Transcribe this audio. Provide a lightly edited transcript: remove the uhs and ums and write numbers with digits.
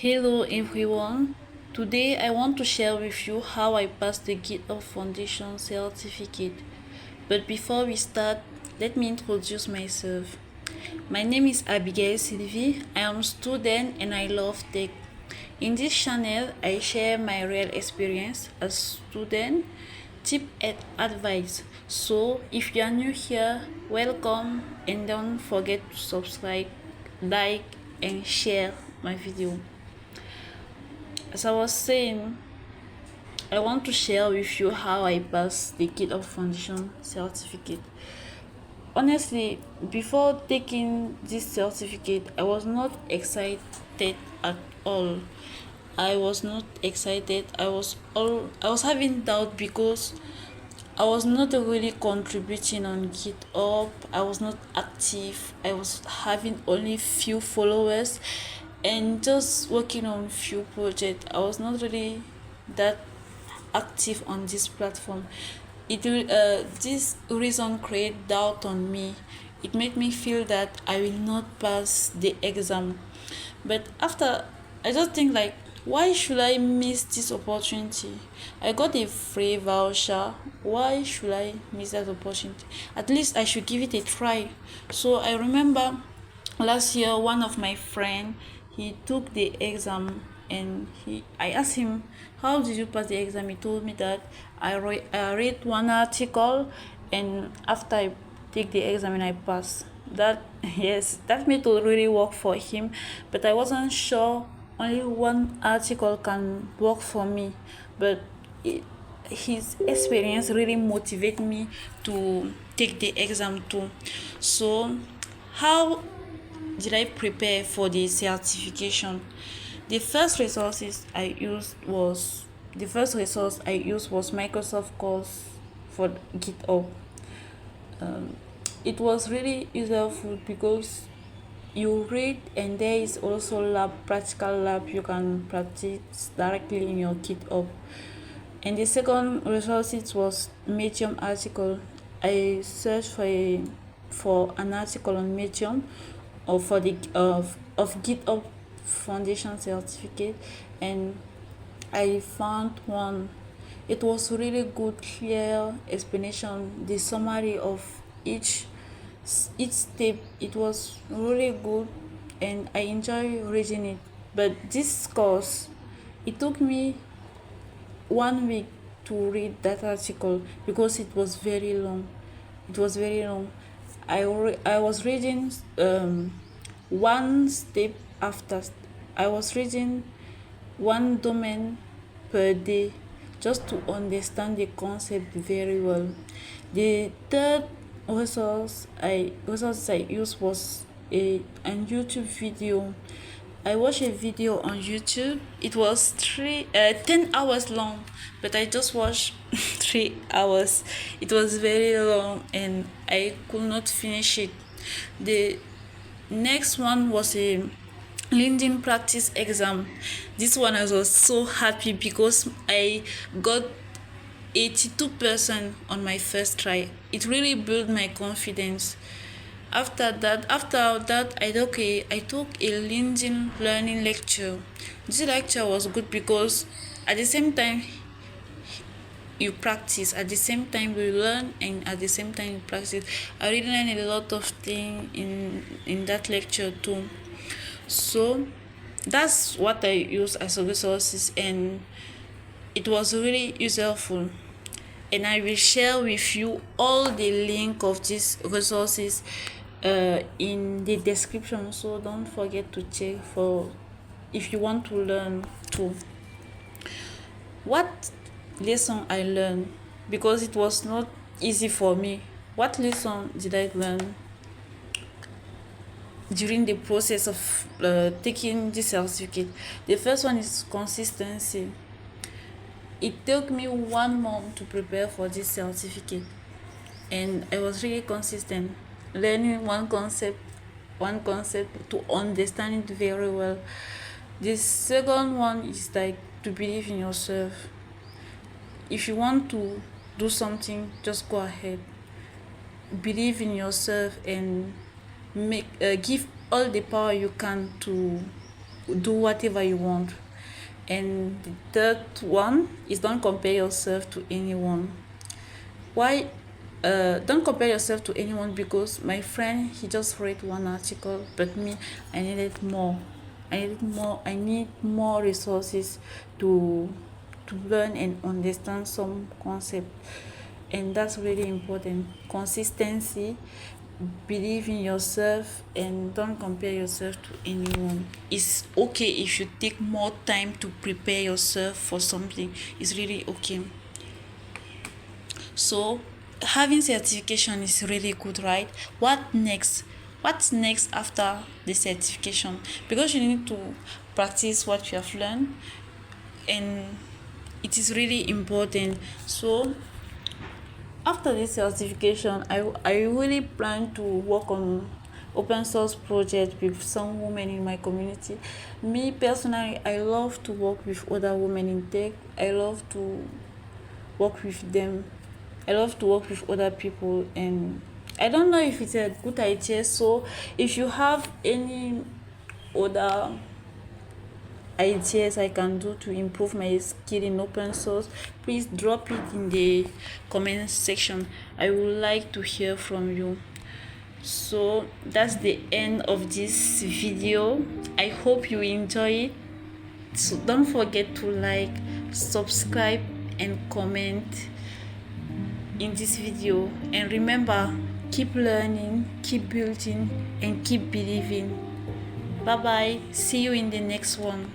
Hello everyone. Today I want to share with you how I passed the GitHub Foundation certificate. But before we start, let me introduce myself. My name is Abigail Sylvie. I am a student and I love tech. In this channel, I share my real experience as student, tip and advice. So if you are new here, welcome and don't forget to subscribe, like and share my video. As I was saying, I want to share with you how I passed the GitHub Foundation certificate. Honestly, before taking this certificate, I was not excited at all. I was not excited. I was having doubt because I was not really contributing on GitHub. I was not active. I was having only few followers and just working on few projects. I was not really that active on this platform. This reason create doubt on me. It made me feel that I will not pass the exam. But after, I just think like, why should I miss this opportunity? I got a free voucher. Why should I miss that opportunity? At least I should give it a try. So I remember last year one of my friend, he took the exam and I asked him, how did you pass the exam? He told me that I read one article and after I take the exam and I pass. That yes, that method really worked for him, but I wasn't sure only one article can work for me. But his experience really motivated me to take the exam too. So how did I prepare for the certification? The first resources I used was the first resource I used was Microsoft course for GitHub. It was really useful because you read and there is also practical lab you can practice directly in your GitHub. And the second resource was Medium article. I searched for an article on Medium or for the of GitHub Foundation certificate, and I found one. It was really good, clear explanation, the summary of each step. It was really good, and I enjoy reading it. But this course, it took me 1 week to read that article because it was very long. It was very long. I was reading one step after. I was reading one domain per day just to understand the concept very well. The third resource I used was an YouTube video. I watched a video on YouTube. It was 10 hours long, but I just watched 3 hours. It was very long and I could not finish it. The next one was a LinkedIn practice exam. This one I was so happy because I got 82% on my first try. It really built my confidence. After that, I took a LinkedIn learning lecture. This lecture was good because at the same time you practice, at the same time you learn, and at the same time you practice. I really learned a lot of things in that lecture too. So that's what I use as a resources, and it was really useful. And I will share with you all the link of these resources in the description, so don't forget to check for if you want to learn too. What lesson I learned, because it was not easy for me. What lesson did I learn during the process of taking this certificate? The first one is consistency. It took me 1 month to prepare for this certificate, and I was really consistent, learning one concept to understand it very well. The second one is like to believe in yourself. If you want to do something, just go ahead. Believe in yourself and give all the power you can to do whatever you want. And the third one is don't compare yourself to anyone. Why? Don't compare yourself to anyone, because my friend, he just read one article, but me, I needed more. I need more resources to learn and understand some concept, and that's really important. Consistency, believe in yourself, and don't compare yourself to anyone. It's okay if you take more time to prepare yourself for something. It's really okay. So having certification is really good, right? What's next after the certification? Because you need to practice what you have learned, and it is really important. So after this certification, I really plan to work on open source project with some women in my community. Me personally, I love to work with other women in tech. I love to work with them. I love to work with other people, and I don't know if it's a good idea. So if you have any other ideas I can do to improve my skill in open source, please drop it in the comment section. I would like to hear from you. So that's the end of this video. I hope you enjoy it. So don't forget to like, subscribe, and comment in this video. And remember, keep learning, keep building, and keep believing. Bye bye. See you in the next one.